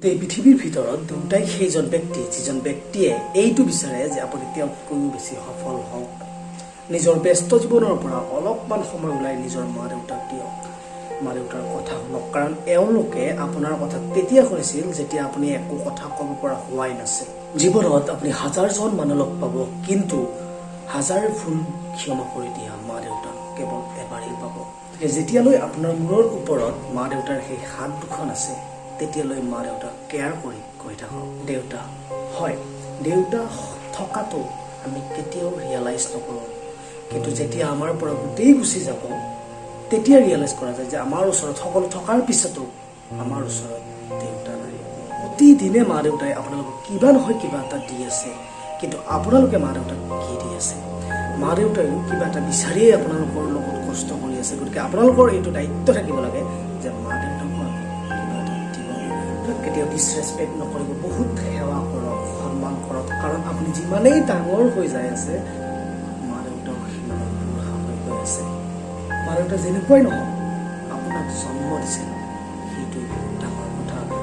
এই পৃথিৱীৰ ভিতৰত দুটাই সেইজন ব্যক্তি যিজন ব্যক্তিয়ে এইটো বিচাৰে যে আপুনি তেওঁতকৈও বেছি সফল হওক নিজৰ ব্যস্ত জীৱনৰ পৰা অলপমান সময় ওলাই নিজৰ মা দেউতাক দিয়ক মা দেউতাৰ কথা শুনক কাৰণ এওঁলোকে আপোনাৰ কথা তেতিয়া শুনিছিল যেতিয়া আপুনি একো কথা ক'ব পৰা হোৱাই নাছিল জীৱনত আপুনি হাজাৰজন মানুহ লগ পাব কিন্তু হাজাৰ ভুল ক্ষমা কৰি দিয়া মা দেউতাক কেৱল এবাৰেই পাব যেতিয়ালৈ আপোনাৰ মূৰৰ ওপৰত মা দেউতাৰ সেই হাত দুখন আছে তেতিয়ালৈ মা দেউতাক কেয়াৰ কৰি কৈ থাকক দেউতা হয় দেউতা থকাটো আমি কেতিয়াও ৰিয়েলাইজ নকৰোঁ কিন্তু যেতিয়া আমাৰ পৰা গোটেই গুচি যাব তেতিয়া ৰিয়েলাইজ কৰা যায় যে আমাৰ ওচৰত সকলো থকাৰ পিছতো আমাৰ ওচৰত দেউতা নাই প্ৰতিদিনে মা দেউতাই আপোনালোকক কিবা নহয় কিবা এটা দি আছে কিন্তু আপোনালোকে মা দেউতাক কি দি আছে মা দেউতায়ো কিবা এটা বিচাৰিয়ে আপোনালোকৰ লগত কষ্ট কৰি আছে গতিকে আপোনালোকৰ এইটো দায়িত্ব থাকিব লাগে যে মা দেউতাক কেতিয়াও ডিছৰেছপেক্ট নকৰিব বহুত সেৱা কৰক সন্মান কৰক কাৰণ আপুনি যিমানেই ডাঙৰ হৈ যাই আছে মা দেউতাও সিমানেই বুঢ়া হৈ গৈ আছে মা দেউতা যেনেকুৱাই নহওক আপোনাক জন্ম দিছে সেইটোৱে